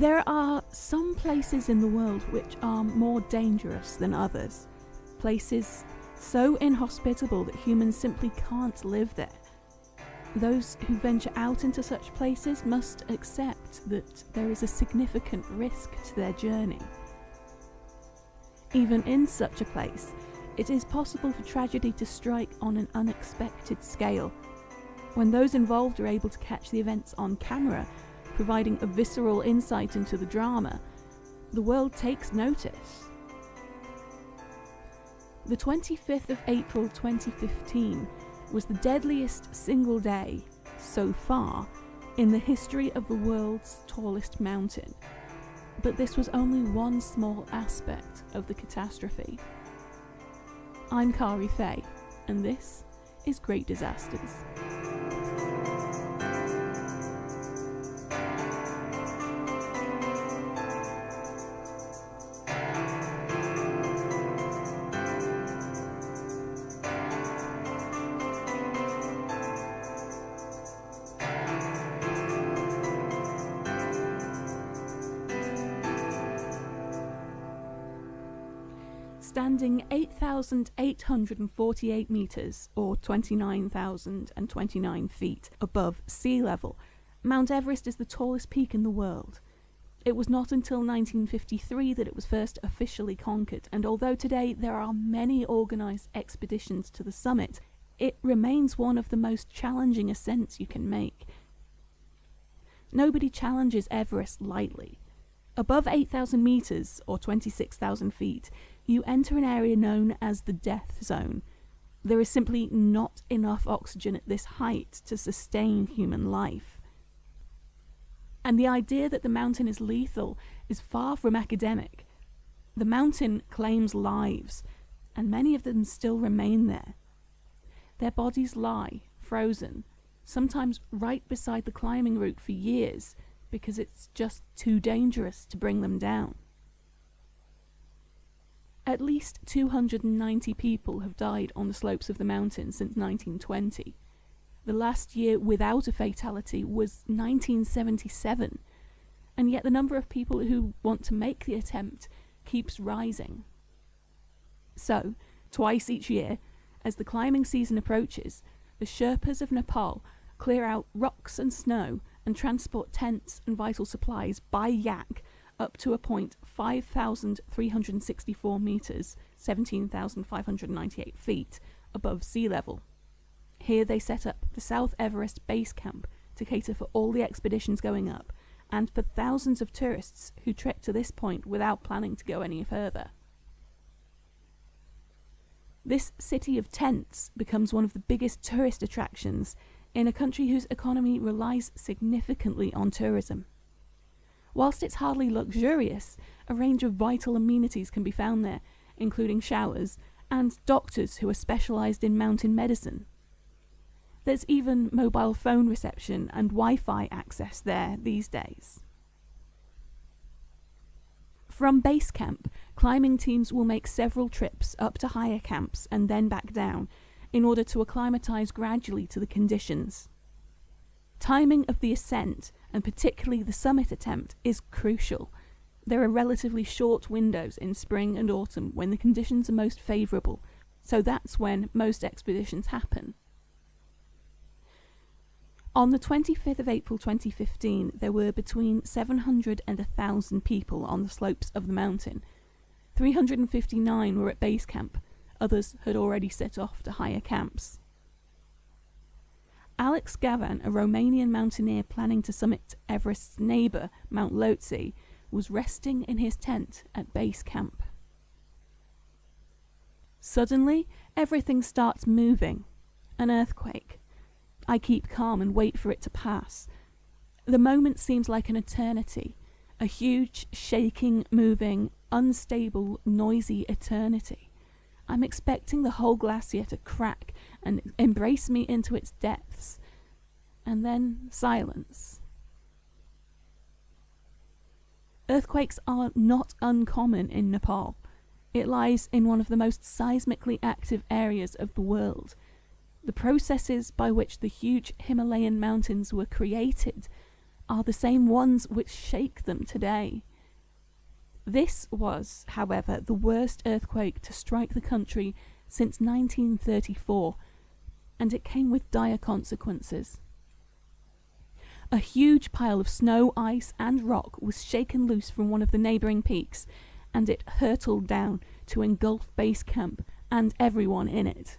There are some places in the world which are more dangerous than others. Places so inhospitable that humans simply can't live there. Those who venture out into such places must accept that there is a significant risk to their journey. Even in such a place, it is possible for tragedy to strike on an unexpected scale. When those involved are able to catch the events on camera, providing a visceral insight into the drama, the world takes notice. The 25th of April 2015 was the deadliest single day, so far, in the history of the world's tallest mountain. But this was only one small aspect of the catastrophe. I'm Kari Faye, and this is Great Disasters. Standing 8,848 metres, or 29,029 feet, above sea level, Mount Everest is the tallest peak in the world. It was not until 1953 that it was first officially conquered, and although today there are many organised expeditions to the summit, it remains one of the most challenging ascents you can make. Nobody challenges Everest lightly. Above 8,000 metres, or 26,000 feet, you enter an area known as the death zone. There is simply not enough oxygen at this height to sustain human life. And the idea that the mountain is lethal is far from academic. The mountain claims lives, and many of them still remain there. Their bodies lie, frozen, sometimes right beside the climbing route for years, because it's just too dangerous to bring them down. At least 290 people have died on the slopes of the mountain since 1920. The last year without a fatality was 1977, and yet the number of people who want to make the attempt keeps rising. So, twice each year, as the climbing season approaches, the Sherpas of Nepal clear out rocks and snow and transport tents and vital supplies by yak up to a point 5,364 metres, 17,598 feet, above sea level. Here they set up the South Everest base camp to cater for all the expeditions going up, and for thousands of tourists who trek to this point without planning to go any further. This city of tents becomes one of the biggest tourist attractions in a country whose economy relies significantly on tourism. Whilst it's hardly luxurious, a range of vital amenities can be found there, including showers and doctors who are specialised in mountain medicine. There's even mobile phone reception and Wi-Fi access there these days. From base camp, climbing teams will make several trips up to higher camps and then back down in order to acclimatise gradually to the conditions. Timing of the ascent, and particularly the summit attempt, is crucial. There are relatively short windows in spring and autumn when the conditions are most favourable, so that's when most expeditions happen. On the 25th of April 2015, there were between 700 and 1,000 people on the slopes of the mountain. 359 were at base camp, others had already set off to higher camps. Alex Gavan, a Romanian mountaineer planning to summit Everest's neighbour, Mount Lhotse, was resting in his tent at base camp. Suddenly, everything starts moving. An earthquake. I keep calm and wait for it to pass. The moment seems like an eternity, a huge, shaking, moving, unstable, noisy eternity. I'm expecting the whole glacier to crack and embrace me into its depths. And then silence. Earthquakes are not uncommon in Nepal. It lies in one of the most seismically active areas of the world. The processes by which the huge Himalayan mountains were created are the same ones which shake them today. This was, however, the worst earthquake to strike the country since 1934, and it came with dire consequences. A huge pile of snow, ice, and rock was shaken loose from one of the neighbouring peaks, and it hurtled down to engulf base camp and everyone in it.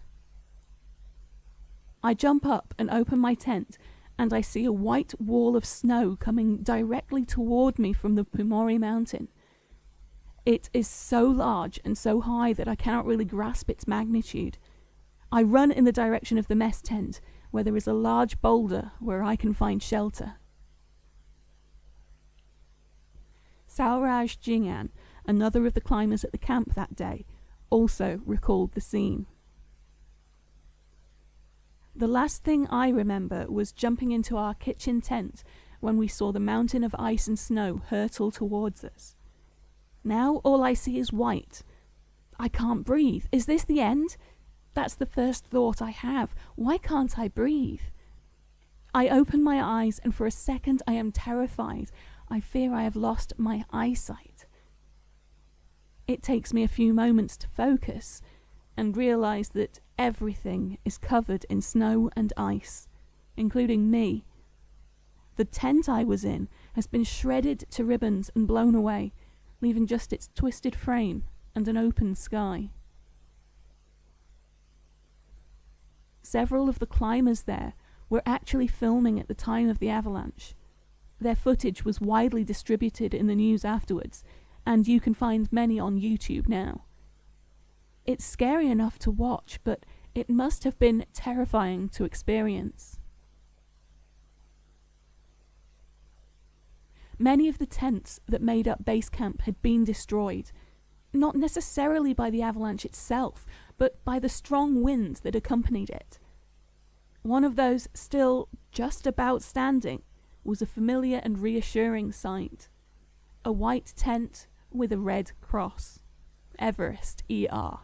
I jump up and open my tent, and I see a white wall of snow coming directly toward me from the Pumori mountain. It is so large and so high that I cannot really grasp its magnitude. I run in the direction of the mess tent, where there is a large boulder where I can find shelter. Sauraj Jingan, another of the climbers at the camp that day, also recalled the scene. The last thing I remember was jumping into our kitchen tent when we saw the mountain of ice and snow hurtle towards us. Now all I see is white. I can't breathe. Is this the end? That's the first thought I have. Why can't I breathe? I open my eyes, and for a second I am terrified. I fear I have lost my eyesight. It takes me a few moments to focus and realize that everything is covered in snow and ice, including me. The tent I was in has been shredded to ribbons and blown away, leaving just its twisted frame and an open sky. Several of the climbers there were actually filming at the time of the avalanche. Their footage was widely distributed in the news afterwards, and you can find many on YouTube now. It's scary enough to watch, but it must have been terrifying to experience. Many of the tents that made up base camp had been destroyed, not necessarily by the avalanche itself, but by the strong winds that accompanied it. One of those still just about standing was a familiar and reassuring sight: a white tent with a red cross. Everest ER.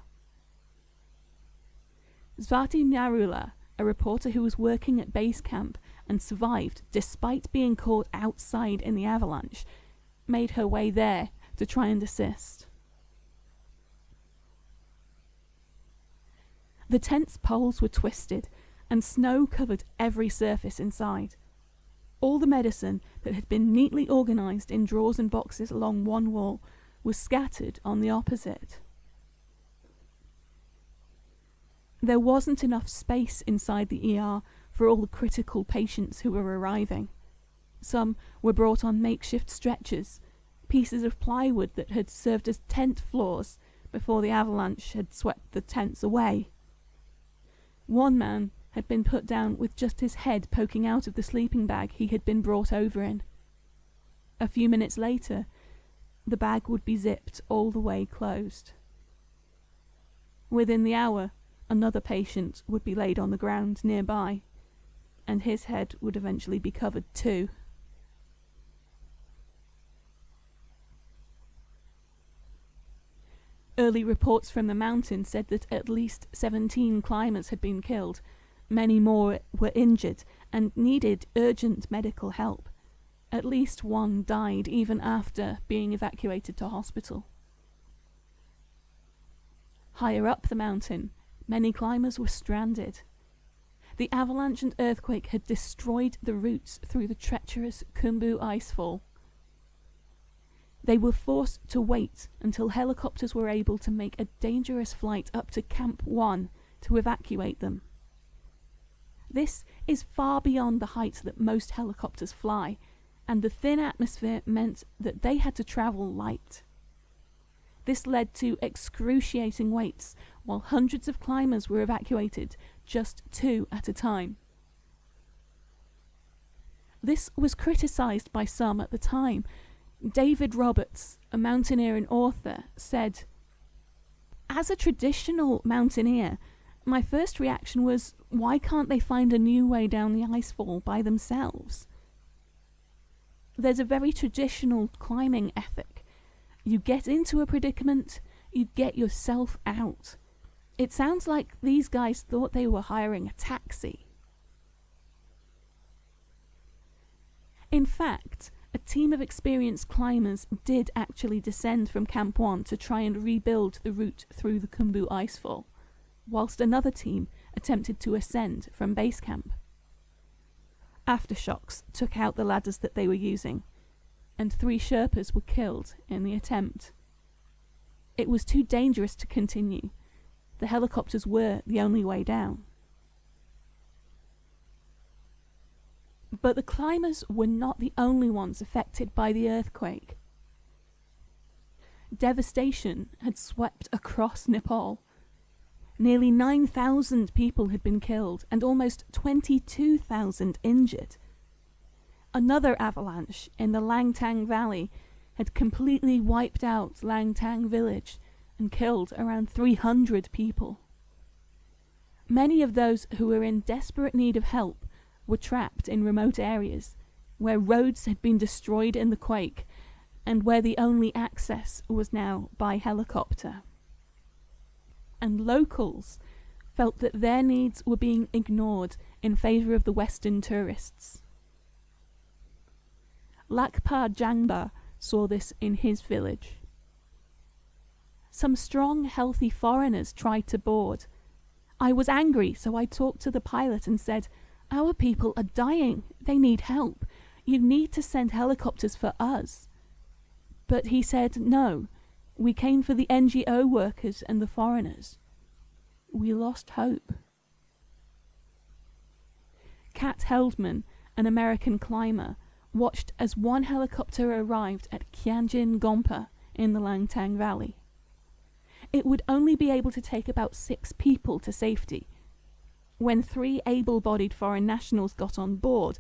Svati Narula, a reporter who was working at base camp and survived despite being caught outside in the avalanche, made her way there to try and assist. The tent's poles were twisted, and snow covered every surface inside. All the medicine that had been neatly organised in drawers and boxes along one wall was scattered on the opposite. There wasn't enough space inside the ER for all the critical patients who were arriving. Some were brought on makeshift stretchers, pieces of plywood that had served as tent floors before the avalanche had swept the tents away. One man had been put down with just his head poking out of the sleeping bag he had been brought over in. A few minutes later, the bag would be zipped all the way closed. Within the hour, another patient would be laid on the ground nearby, and his head would eventually be covered too. Early reports from the mountain said that at least 17 climbers had been killed. Many more were injured and needed urgent medical help. At least one died even after being evacuated to hospital. Higher up the mountain, many climbers were stranded. The avalanche and earthquake had destroyed the routes through the treacherous Khumbu icefall. They were forced to wait until helicopters were able to make a dangerous flight up to Camp 1 to evacuate them. This is far beyond the heights that most helicopters fly, and the thin atmosphere meant that they had to travel light. This led to excruciating waits, while hundreds of climbers were evacuated, just 2 at a time. This was criticised by some at the time. David Roberts, a mountaineer and author, said, "As a traditional mountaineer, my first reaction was, why can't they find a new way down the icefall by themselves? There's a very traditional climbing ethic. You get into a predicament, you get yourself out. It sounds like these guys thought they were hiring a taxi." In fact, a team of experienced climbers did actually descend from Camp 1 to try and rebuild the route through the Khumbu icefall, whilst another team attempted to ascend from base camp. Aftershocks took out the ladders that they were using, and 3 Sherpas were killed in the attempt. It was too dangerous to continue. The helicopters were the only way down. But the climbers were not the only ones affected by the earthquake. Devastation had swept across Nepal. Nearly 9,000 people had been killed and almost 22,000 injured. Another avalanche in the Langtang Valley had completely wiped out Langtang village and killed around 300 people. Many of those who were in desperate need of help were trapped in remote areas where roads had been destroyed in the quake and where the only access was now by helicopter. And locals felt that their needs were being ignored in favour of the Western tourists. Lakpa Jangba saw this in his village. Some strong, healthy foreigners tried to board. I was angry, so I talked to the pilot and said, "Our people are dying. They need help. You need to send helicopters for us." But he said, "No, we came for the NGO workers and the foreigners." We lost hope. Kat Heldman, an American climber, watched as one helicopter arrived at Kyanjin Gompa in the Langtang Valley. It would only be able to take about 6 people to safety. When 3 able-bodied foreign nationals got on board,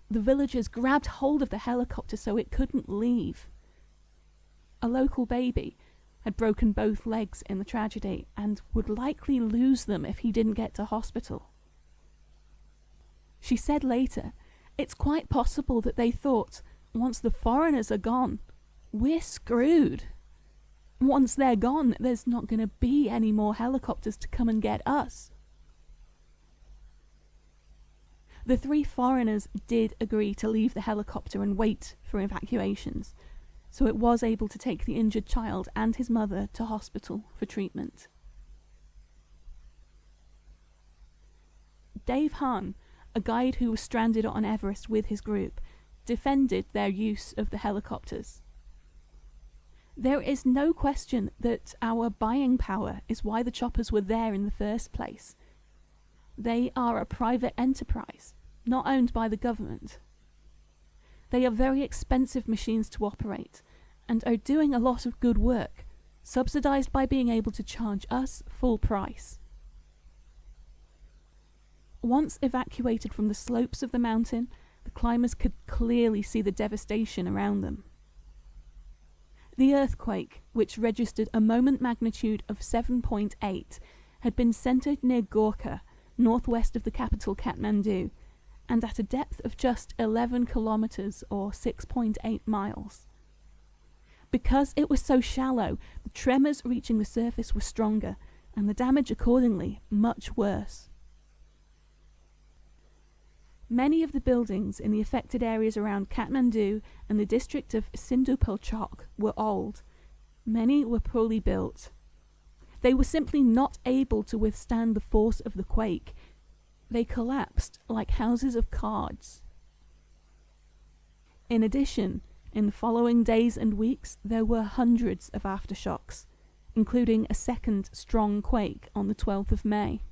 the villagers grabbed hold of the helicopter so it couldn't leave. A local baby had broken both legs in the tragedy and would likely lose them if he didn't get to hospital. She said later, "It's quite possible that they thought, once the foreigners are gone, we're screwed. Once they're gone, there's not going to be any more helicopters to come and get us." The 3 foreigners did agree to leave the helicopter and wait for evacuations, so it was able to take the injured child and his mother to hospital for treatment. Dave Hahn, a guide who was stranded on Everest with his group, defended their use of the helicopters. "There is no question that our buying power is why the choppers were there in the first place. They are a private enterprise, not owned by the government. They are very expensive machines to operate and are doing a lot of good work, subsidized by being able to charge us full price." Once evacuated from the slopes of the mountain, the climbers could clearly see the devastation around them. The earthquake, which registered a moment magnitude of 7.8, had been centred near Gorkha, northwest of the capital Kathmandu, and at a depth of just 11 kilometres or 6.8 miles. Because it was so shallow, the tremors reaching the surface were stronger, and the damage accordingly much worse. Many of the buildings in the affected areas around Kathmandu and the district of Sindupalchok were old. Many were poorly built. They were simply not able to withstand the force of the quake. They collapsed like houses of cards. In addition, in the following days and weeks, there were hundreds of aftershocks, including a second strong quake on the 12th of May.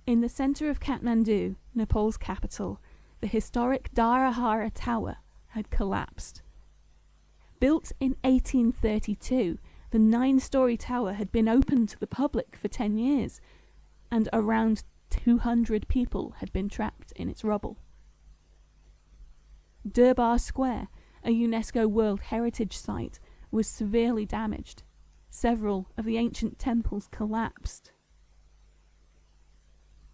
In the centre of Kathmandu, Nepal's capital, the historic Dharahara Tower had collapsed. Built in 1832, the 9-storey tower had been open to the public for 10 years, and around 200 people had been trapped in its rubble. Durbar Square, a UNESCO World Heritage Site, was severely damaged. Several of the ancient temples collapsed.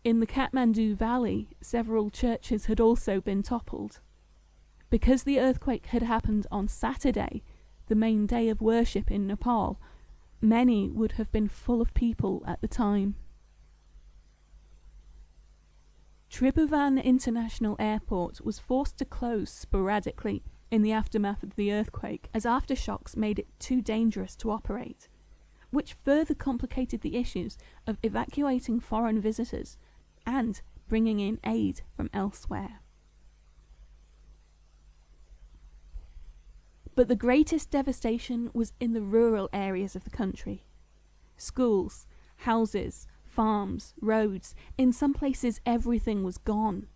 In the Kathmandu Valley, several churches had also been toppled. Because the earthquake had happened on Saturday, the main day of worship in Nepal, many would have been full of people at the time. Tribhuvan International Airport was forced to close sporadically in the aftermath of the earthquake, as aftershocks made it too dangerous to operate, which further complicated the issues of evacuating foreign visitors and bringing in aid from elsewhere. But the greatest devastation was in the rural areas of the country. Schools, houses, farms, roads, in some places everything was gone.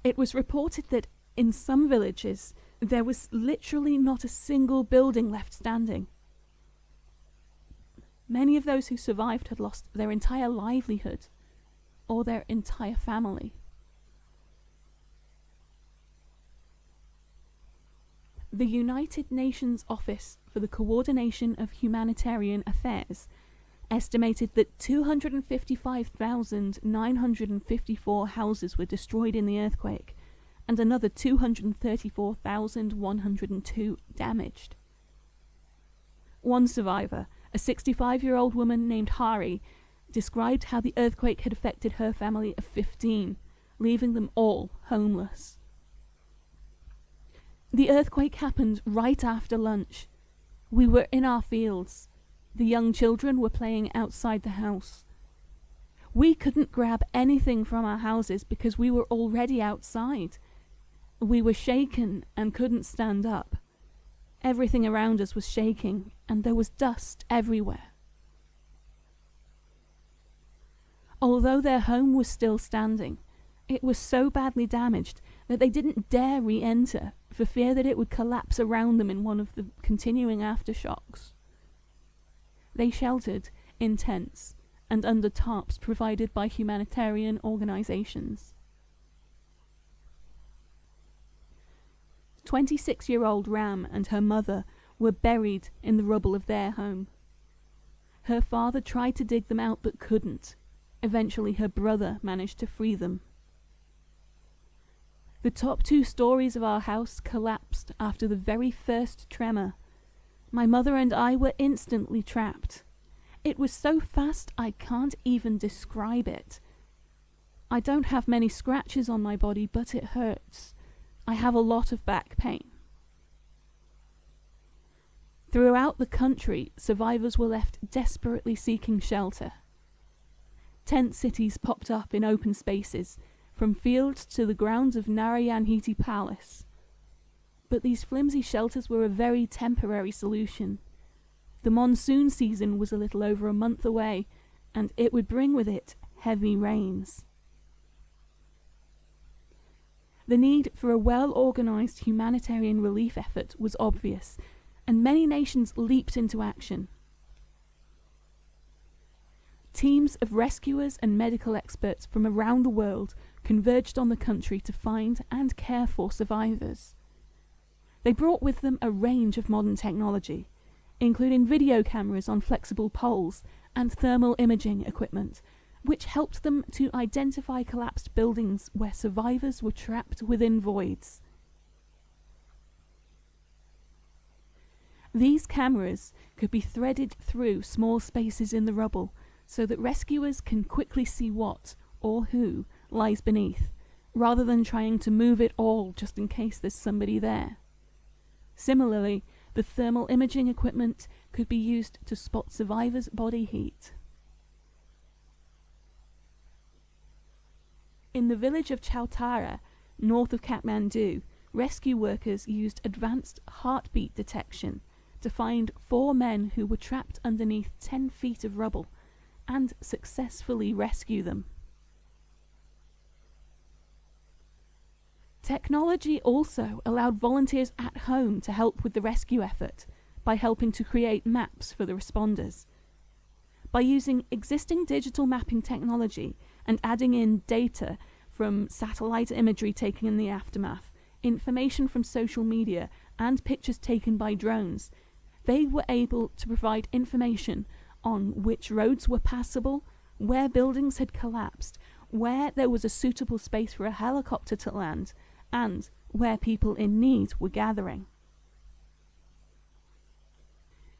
It was reported that in some villages there was literally not a single building left standing. Many of those who survived had lost their entire livelihood or their entire family. The United Nations Office for the Coordination of Humanitarian Affairs estimated that 255,954 houses were destroyed in the earthquake, and another 234,102 damaged. One survivor, a 65-year-old woman named Hari, described how the earthquake had affected her family of 15, leaving them all homeless. The earthquake happened right after lunch. We were in our fields. The young children were playing outside the house. We couldn't grab anything from our houses because we were already outside. We were shaken and couldn't stand up. Everything around us was shaking, and there was dust everywhere. Although their home was still standing, it was so badly damaged that they didn't dare re-enter for fear that it would collapse around them in one of the continuing aftershocks. They sheltered in tents and under tarps provided by humanitarian organizations. 26-year-old Ram and her mother were buried in the rubble of their home. Her father tried to dig them out but couldn't. Eventually her brother managed to free them. The top 2 stories of our house collapsed after the very first tremor. My mother and I were instantly trapped. It was so fast I can't even describe it. I don't have many scratches on my body, but it hurts. I have a lot of back pain. Throughout the country, survivors were left desperately seeking shelter. Tent cities popped up in open spaces, from fields to the grounds of Narayanhiti Palace. But these flimsy shelters were a very temporary solution. The monsoon season was a little over a month away, and it would bring with it heavy rains. The need for a well-organised humanitarian relief effort was obvious, and many nations leaped into action. Teams of rescuers and medical experts from around the world converged on the country to find and care for survivors. They brought with them a range of modern technology, including video cameras on flexible poles and thermal imaging equipment, which helped them to identify collapsed buildings where survivors were trapped within voids. These cameras could be threaded through small spaces in the rubble so that rescuers can quickly see what, or who, lies beneath, rather than trying to move it all just in case there's somebody there. Similarly, the thermal imaging equipment could be used to spot survivors' body heat. In the village of Chautara, north of Kathmandu, rescue workers used advanced heartbeat detection to find 4 men who were trapped underneath 10 feet of rubble and successfully rescue them. Technology also allowed volunteers at home to help with the rescue effort by helping to create maps for the responders. By using existing digital mapping technology and adding in data from satellite imagery taken in the aftermath, information from social media, and pictures taken by drones, they were able to provide information on which roads were passable, where buildings had collapsed, where there was a suitable space for a helicopter to land, and where people in need were gathering.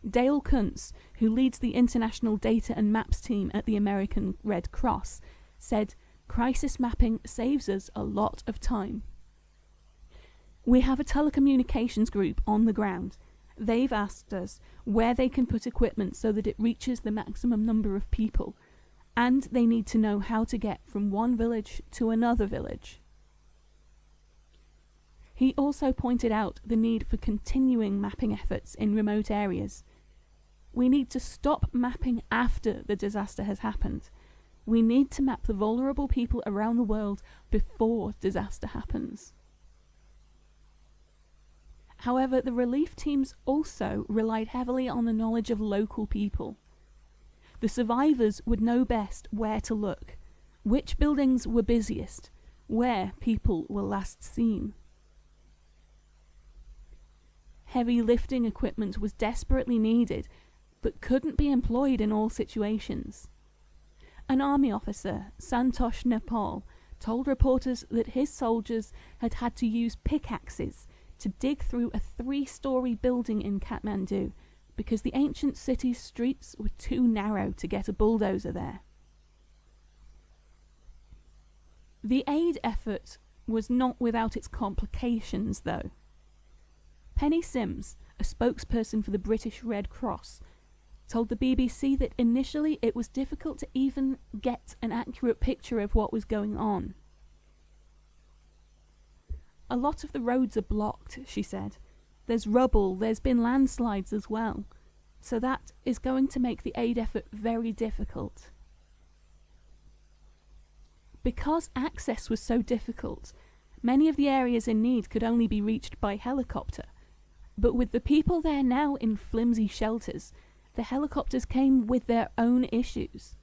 Dale Kuntz, who leads the International Data and Maps team at the American Red Cross, said, crisis mapping saves us a lot of time. We have a telecommunications group on the ground. They've asked us where they can put equipment so that it reaches the maximum number of people, and they need to know how to get from one village to another village. He also pointed out the need for continuing mapping efforts in remote areas. We need to stop mapping after the disaster has happened. We need to map the vulnerable people around the world before disaster happens. However, the relief teams also relied heavily on the knowledge of local people. The survivors would know best where to look, which buildings were busiest, where people were last seen. Heavy lifting equipment was desperately needed, but couldn't be employed in all situations. An army officer, Santosh Nepal, told reporters that his soldiers had had to use pickaxes to dig through a 3-story building in Kathmandu because the ancient city's streets were too narrow to get a bulldozer there. The aid effort was not without its complications, though. Penny Sims, a spokesperson for the British Red Cross, told the BBC that initially it was difficult to even get an accurate picture of what was going on. A lot of the roads are blocked, she said. There's rubble, there's been landslides as well. So that is going to make the aid effort very difficult. Because access was so difficult, many of the areas in need could only be reached by helicopter. But with the people there now in flimsy shelters, the helicopters came with their own issues.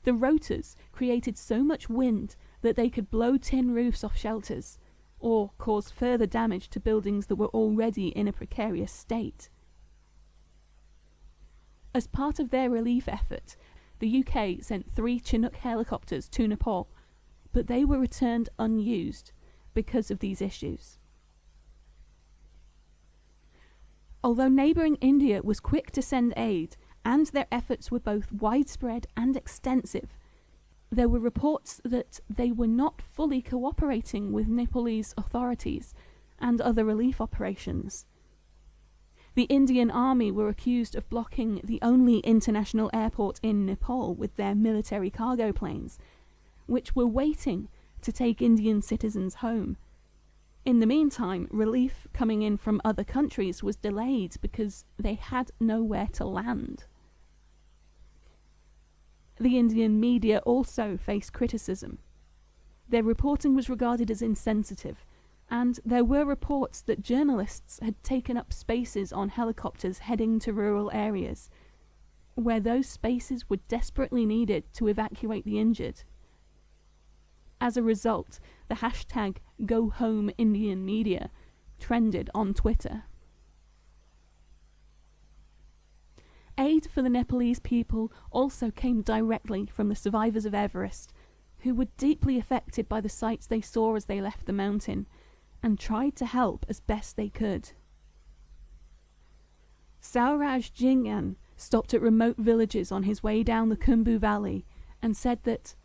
The rotors created so much wind that they could blow tin roofs off shelters, or cause further damage to buildings that were already in a precarious state. As part of their relief effort, the UK sent 3 Chinook helicopters to Nepal, but they were returned unused because of these issues. Although neighbouring India was quick to send aid, and their efforts were both widespread and extensive, there were reports that they were not fully cooperating with Nepalese authorities and other relief operations. The Indian Army were accused of blocking the only international airport in Nepal with their military cargo planes, which were waiting to take Indian citizens home. In the meantime, relief coming in from other countries was delayed because they had nowhere to land. The Indian media also faced criticism. Their reporting was regarded as insensitive, and there were reports that journalists had taken up spaces on helicopters heading to rural areas, where those spaces were desperately needed to evacuate the injured. As a result, the hashtag #GoHomeIndianMedia trended on Twitter. Aid for the Nepalese people also came directly from the survivors of Everest, who were deeply affected by the sights they saw as they left the mountain, and tried to help as best they could. Sauraj Jingyan stopped at remote villages on his way down the Khumbu Valley and said that,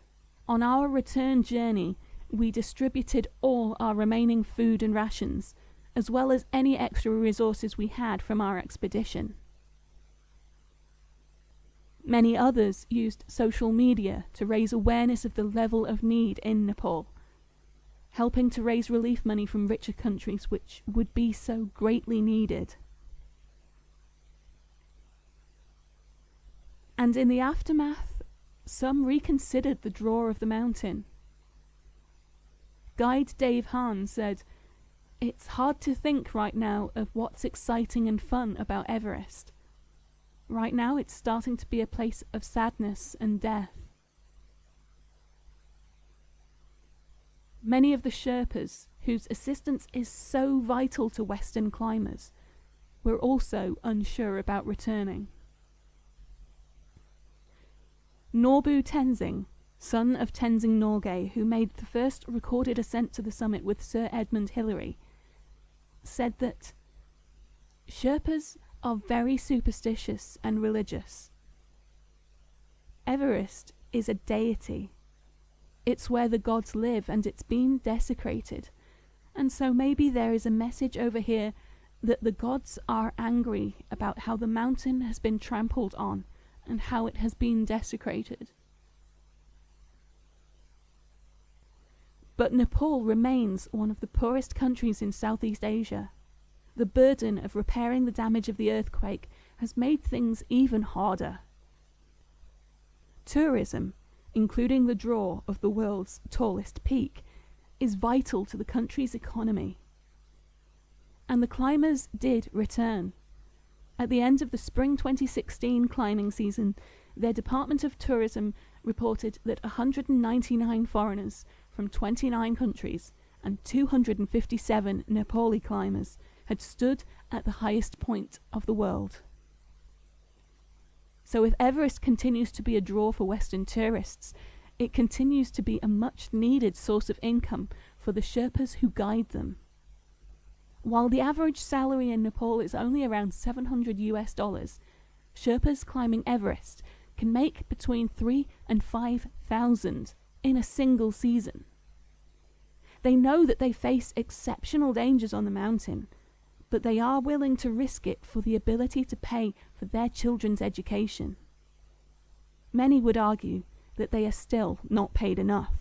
on our return journey, we distributed all our remaining food and rations, as well as any extra resources we had from our expedition. Many others used social media to raise awareness of the level of need in Nepal, helping to raise relief money from richer countries which would be so greatly needed. And in the aftermath, some reconsidered the draw of the mountain. Guide Dave Hahn said, "It's hard to think right now of what's exciting and fun about Everest. Right now it's starting to be a place of sadness and death." Many of the Sherpas, whose assistance is so vital to Western climbers, were also unsure about returning. Norbu Tenzing, son of Tenzing Norgay, who made the first recorded ascent to the summit with Sir Edmund Hillary, said that Sherpas are very superstitious and religious. Everest is a deity. It's where the gods live, and it's been desecrated. And so maybe there is a message over here that the gods are angry about how the mountain has been trampled on and how it has been desecrated. But Nepal remains one of the poorest countries in Southeast Asia. The burden of repairing the damage of the earthquake has made things even harder. Tourism, including the draw of the world's tallest peak, is vital to the country's economy. And the climbers did return. At the end of the spring 2016 climbing season, their Department of Tourism reported that 199 foreigners from 29 countries and 257 Nepali climbers had stood at the highest point of the world. So if Everest continues to be a draw for Western tourists, it continues to be a much-needed source of income for the Sherpas who guide them. While the average salary in Nepal is only around $700, Sherpas climbing Everest can make between $3,000 and $5,000 in a single season. They know that they face exceptional dangers on the mountain, but they are willing to risk it for the ability to pay for their children's education. Many would argue that they are still not paid enough.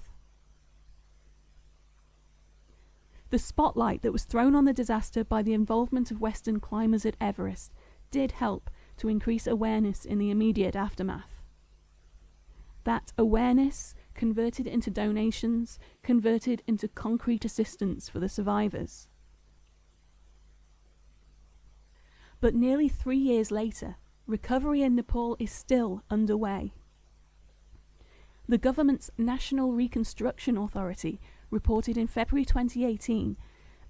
The spotlight that was thrown on the disaster by the involvement of Western climbers at Everest did help to increase awareness in the immediate aftermath. That awareness converted into donations, converted into concrete assistance for the survivors. But nearly 3 years later, recovery in Nepal is still underway. The government's National Reconstruction Authority reported in February 2018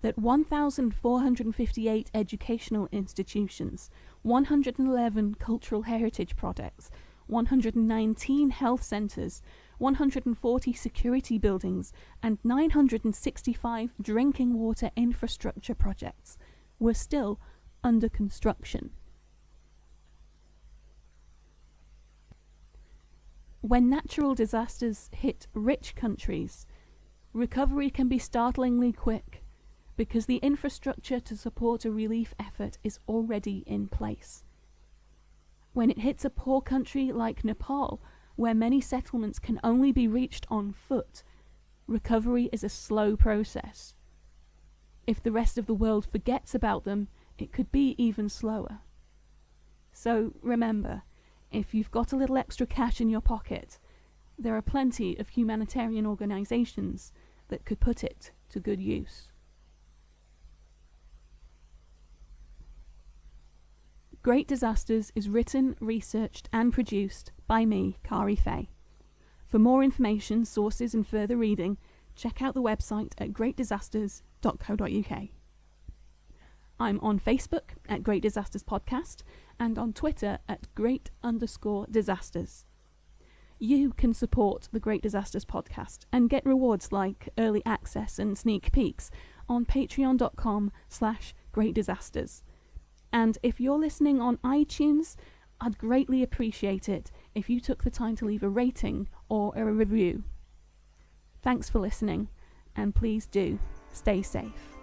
that 1,458 educational institutions, 111 cultural heritage projects, 119 health centres, 140 security buildings, and 965 drinking water infrastructure projects were still under construction. When natural disasters hit rich countries, recovery can be startlingly quick because the infrastructure to support a relief effort is already in place. When it hits a poor country like Nepal, where many settlements can only be reached on foot, recovery is a slow process. If the rest of the world forgets about them, it could be even slower. So remember, if you've got a little extra cash in your pocket, there are plenty of humanitarian organisations that could put it to good use. Great Disasters is written, researched and produced by me, Kari Fay. For more information, sources and further reading, check out the website at greatdisasters.co.uk. I'm on Facebook at Great Disasters Podcast and on Twitter at Great_Disasters. You can support the Great Disasters Podcast and get rewards like early access and sneak peeks on patreon.com/greatdisasters. And if you're listening on iTunes, I'd greatly appreciate it if you took the time to leave a rating or a review. Thanks for listening, and please do stay safe.